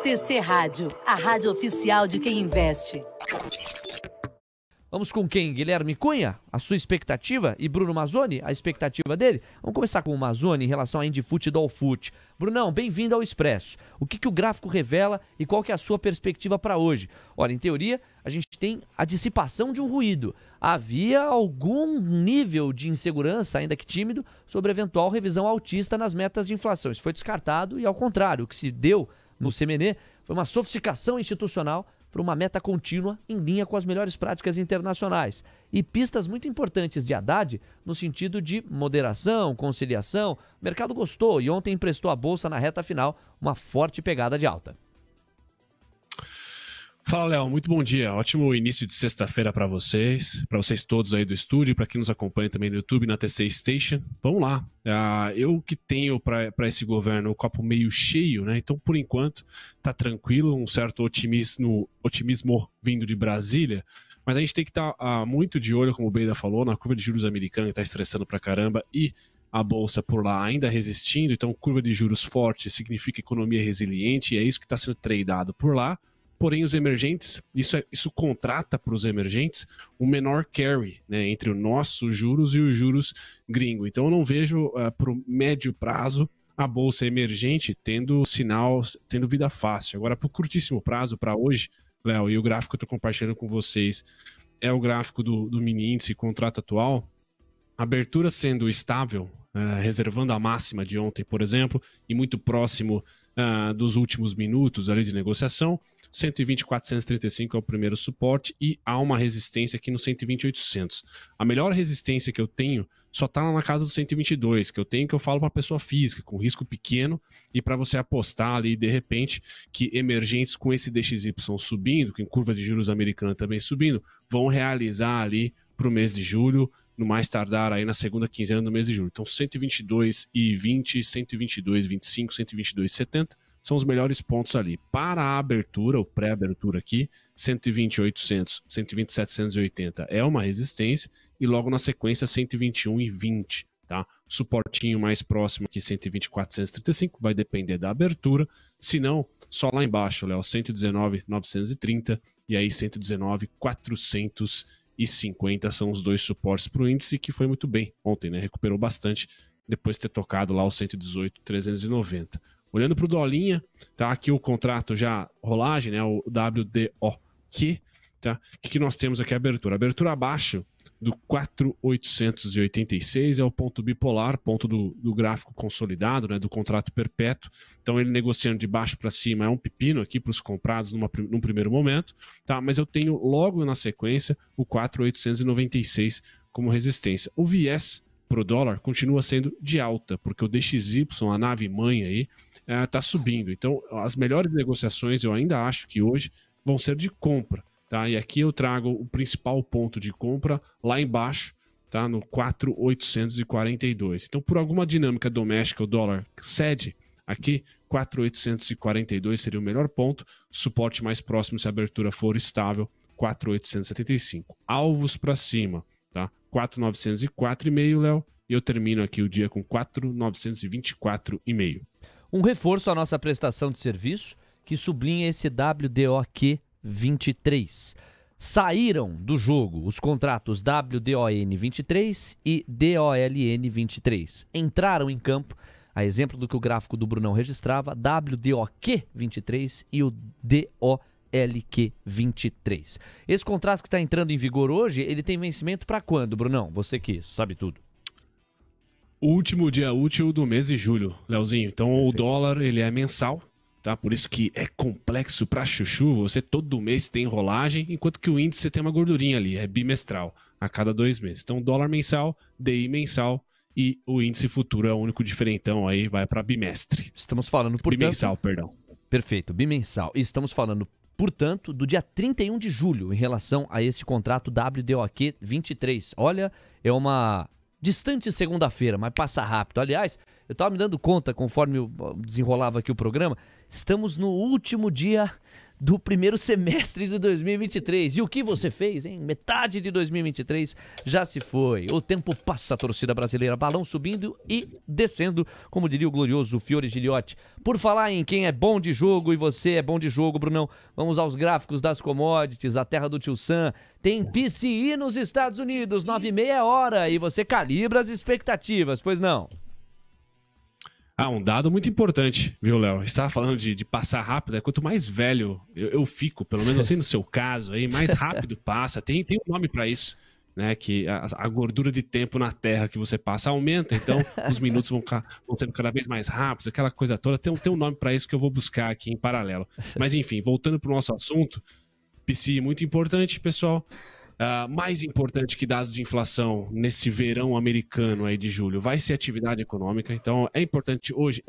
CTC Rádio, a rádio oficial de quem investe. Vamos com quem? Guilherme Cunha, a sua expectativa? E Bruno Mazzoni, a expectativa dele? Vamos começar com o Mazzoni em relação a Indifut e Dolfut. Brunão, bem-vindo ao Expresso. O que o gráfico revela e qual que é a sua perspectiva para hoje? Olha, em teoria, a gente tem a dissipação de um ruído. Havia algum nível de insegurança, ainda que tímido, sobre eventual revisão altista nas metas de inflação. Isso foi descartado e, ao contrário, o que se deu no CMN foi uma sofisticação institucional para uma meta contínua em linha com as melhores práticas internacionais. E pistas muito importantes de Haddad no sentido de moderação, conciliação. O mercado gostou e ontem emprestou à Bolsa na reta final uma forte pegada de alta. Fala, Léo, muito bom dia. Ótimo início de sexta-feira para vocês todos aí do estúdio, para quem nos acompanha também no YouTube, na TC Station. Vamos lá. Eu que tenho para esse governo o copo meio cheio, né? Então, por enquanto, tá tranquilo, um certo otimismo vindo de Brasília, mas a gente tem que estar muito de olho, como o Beida falou, na curva de juros americana, que está estressando pra caramba, e a Bolsa por lá ainda resistindo. Então, curva de juros forte significa economia resiliente, e é isso que está sendo tradeado por lá. Porém, os emergentes, isso contrata para os emergentes um menor carry, né, entre os nossos juros e os juros gringo. Então, eu não vejo para o médio prazo a bolsa emergente tendo vida fácil. Agora, para o curtíssimo prazo, para hoje, Léo, e o gráfico que eu estou compartilhando com vocês é o gráfico do mini índice contrato atual, abertura sendo estável, reservando a máxima de ontem, por exemplo, e muito próximo dos últimos minutos ali de negociação. 120.435 é o primeiro suporte e há uma resistência aqui no 120.800. A melhor resistência que eu tenho só está lá na casa do 122, que eu falo para pessoa física, com risco pequeno, e para você apostar ali, de repente, que emergentes com esse DXY subindo, com curva de juros americana também subindo, vão realizar ali para o mês de julho, no mais tardar aí na segunda quinzena do mês de julho. Então 122,20, 122,25, 122,70 são os melhores pontos ali. Para a abertura, ou pré-abertura aqui, 120,800, 120,780 é uma resistência, e logo na sequência 121,20, tá? Suportinho mais próximo aqui, 120,435, vai depender da abertura. Se não, só lá embaixo, Léo, 119,930 e aí 119,450 são os dois suportes para o índice, que foi muito bem ontem, né? Recuperou bastante depois de ter tocado lá o 118,390. Olhando para o dolinha, tá aqui o contrato já rolagem, né? O WDOQ, tá? O que nós temos aqui? A abertura abaixo do 4.886 é o ponto bipolar, ponto do gráfico consolidado, né? Do contrato perpétuo. Então ele negociando de baixo para cima é um pepino aqui para os comprados num primeiro momento, tá? Mas eu tenho logo na sequência o 4.896 como resistência. O viés pro dólar continua sendo de alta, porque o DXY, a nave mãe aí, tá subindo. Então, as melhores negociações eu ainda acho que hoje vão ser de compra, tá? E aqui eu trago o principal ponto de compra lá embaixo, tá? No 4.842. Então, por alguma dinâmica doméstica, o dólar cede aqui, 4.842 seria o melhor ponto. Suporte mais próximo, se a abertura for estável, 4.875. Alvos para cima, tá? 4.904,5, Léo, e eu termino aqui o dia com 4.924,5. Um reforço à nossa prestação de serviço que sublinha esse WDOQ 23. Saíram do jogo os contratos WDON 23 e DOLN 23. Entraram em campo, a exemplo do que o gráfico do Brunão registrava, WDOQ 23 e o DOLQ 23. Esse contrato que está entrando em vigor hoje, ele tem vencimento para quando, Brunão? Você que sabe tudo. O último dia útil do mês de julho, Leozinho. Então perfeito. O dólar, ele é mensal, tá? Por isso que é complexo pra chuchu. Você todo mês tem rolagem, enquanto que o índice tem uma gordurinha ali, é bimestral, a cada 2 meses. Então dólar mensal, DI mensal e o índice futuro é o único diferentão aí, vai para bimestre. Estamos falando, portanto... Bimensal, perdão. Perfeito, bimensal. E estamos falando, portanto, do dia 31 de julho em relação a esse contrato WDOQ 23. Olha, é uma... distante segunda-feira, mas passa rápido. Aliás, eu estava me dando conta, conforme eu desenrolava aqui o programa, estamos no último dia do primeiro semestre de 2023. E o que você fez, hein? Metade de 2023 já se foi. O tempo passa, a torcida brasileira, balão subindo e descendo, como diria o glorioso Fiore Giliotti. Por falar em quem é bom de jogo, e você é bom de jogo, Brunão, vamos aos gráficos das commodities, a terra do tio Sam. Tem PCI nos Estados Unidos, 9h30 hora, e você calibra as expectativas, pois não? Um dado muito importante, viu, Léo? Estava falando de passar rápido, quanto mais velho eu fico, pelo menos assim no seu caso, aí, mais rápido passa. Tem um nome para isso, né? Que a gordura de tempo na Terra que você passa aumenta, então os minutos vão sendo cada vez mais rápidos, aquela coisa toda. Tem um nome para isso que eu vou buscar aqui em paralelo. Mas enfim, voltando para o nosso assunto, PCI muito importante, pessoal. Mais importante que dados de inflação nesse verão americano aí de julho vai ser atividade econômica. Então é importante hoje,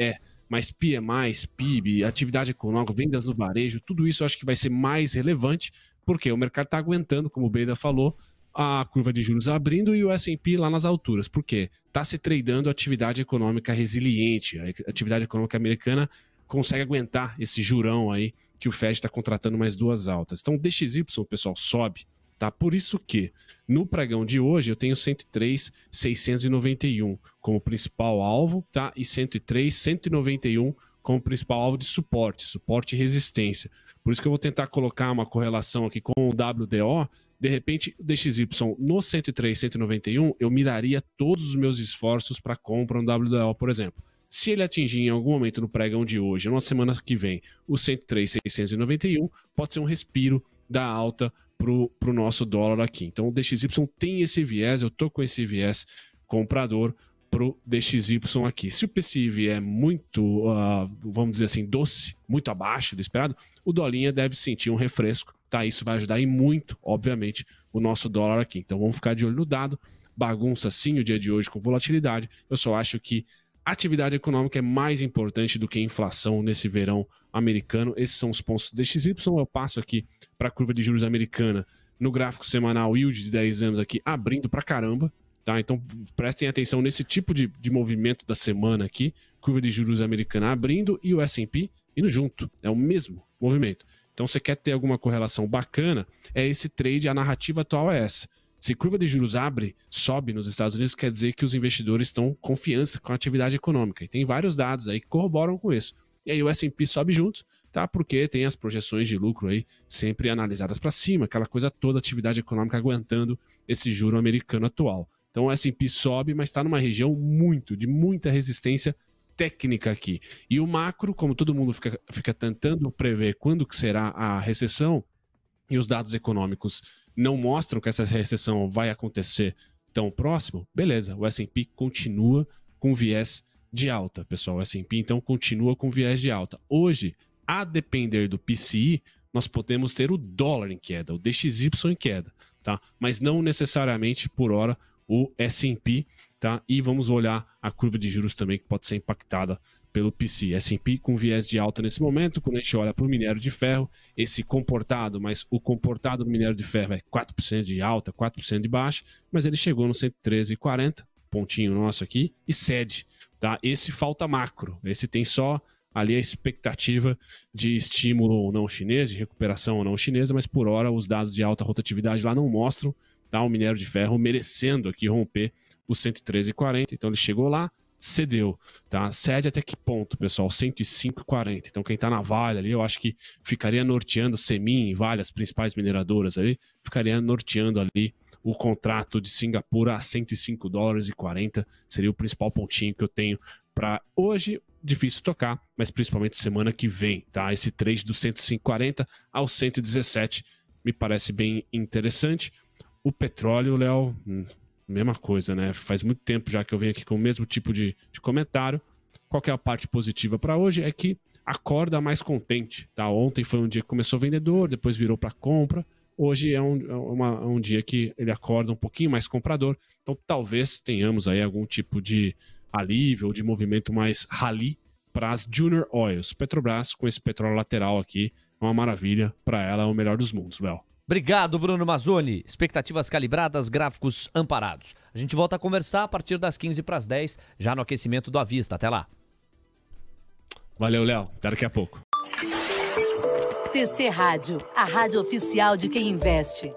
mas PMI, PIB, atividade econômica, vendas no varejo, tudo isso eu acho que vai ser mais relevante, porque o mercado está aguentando, como o Beida falou, a curva de juros abrindo e o S&P lá nas alturas. Por quê? Está se tradando atividade econômica resiliente. A atividade econômica americana consegue aguentar esse jurão aí que o Fed está contratando mais duas altas. Então o DXY, pessoal, sobe. Tá? Por isso que no pregão de hoje eu tenho 103,691 como principal alvo, tá? E 103,191 como principal alvo de suporte e resistência. Por isso que eu vou tentar colocar uma correlação aqui com o WDO. De repente, o DXY no 103,191 eu miraria todos os meus esforços para compra no WDO, por exemplo. Se ele atingir em algum momento no pregão de hoje, ou na semana que vem, o 103,691, pode ser um respiro da alta pro nosso dólar aqui. Então o DXY tem esse viés, eu tô com esse viés comprador pro DXY aqui. Se o PCI vier muito, vamos dizer assim, doce, muito abaixo do esperado, o dolinha deve sentir um refresco, tá? Isso vai ajudar e muito, obviamente, o nosso dólar aqui. Então vamos ficar de olho no dado, bagunça sim o dia de hoje com volatilidade. Eu só acho que atividade econômica é mais importante do que a inflação nesse verão americano. Esses são os pontos do DXY. Eu passo aqui para a curva de juros americana no gráfico semanal yield de 10 anos aqui abrindo para caramba. Tá? Então prestem atenção nesse tipo de movimento da semana aqui. Curva de juros americana abrindo e o S&P indo junto. É o mesmo movimento. Então você quer ter alguma correlação bacana, é esse trade, a narrativa atual é essa. Se curva de juros sobe nos Estados Unidos, quer dizer que os investidores estão confiança com a atividade econômica. E tem vários dados aí que corroboram com isso. E aí o S&P sobe junto, tá? Porque tem as projeções de lucro aí sempre analisadas para cima, aquela coisa toda, atividade econômica aguentando esse juro americano atual. Então o S&P sobe, mas está numa região de muita resistência técnica aqui. E o macro, como todo mundo fica tentando prever quando que será a recessão, e os dados econômicos não mostram que essa recessão vai acontecer tão próximo, beleza, o S&P continua com viés de alta, pessoal. O S&P, então, continua com viés de alta. Hoje, a depender do PCI, nós podemos ter o dólar em queda, o DXY em queda, tá? Mas não necessariamente, por hora, o S&P, tá? E vamos olhar a curva de juros também, que pode ser impactada pelo PCI. S&P com viés de alta nesse momento. Quando a gente olha para o minério de ferro, esse comportado, mas o comportado do minério de ferro é 4% de alta, 4% de baixa, mas ele chegou no 113,40, pontinho nosso aqui, e cede, tá? Esse falta macro, esse tem só ali a expectativa de estímulo ou não chinês, de recuperação ou não chinesa, mas por hora os dados de alta rotatividade lá não mostram, tá? O minério de ferro merecendo aqui romper os 113,40, então ele chegou lá, cedeu, tá? Cede até que ponto, pessoal? 105,40. Então quem tá na Vale ali, eu acho que ficaria norteando Semin e Vale, as principais mineradoras ali, ficaria norteando ali o contrato de Singapura a $105,40, seria o principal pontinho que eu tenho para hoje. Difícil tocar, mas principalmente semana que vem, tá? Esse trade do 105,40 ao 117 me parece bem interessante. O petróleo, Léo, mesma coisa, né? Faz muito tempo já que eu venho aqui com o mesmo tipo de comentário. Qual que é a parte positiva para hoje? É que acorda mais contente, tá? Ontem foi um dia que começou vendedor, depois virou para compra. Hoje é um dia que ele acorda um pouquinho mais comprador. Então talvez tenhamos aí algum tipo de alívio ou de movimento mais rally para as Junior Oils. Petrobras, com esse petróleo lateral aqui, é uma maravilha para ela, é o melhor dos mundos, Léo. Obrigado, Bruno Mazzoni. Expectativas calibradas, gráficos amparados. A gente volta a conversar a partir das 15 para as 10, já no aquecimento do À Vista. Até lá. Valeu, Léo. Até daqui a pouco. TC Rádio, a rádio oficial de quem investe.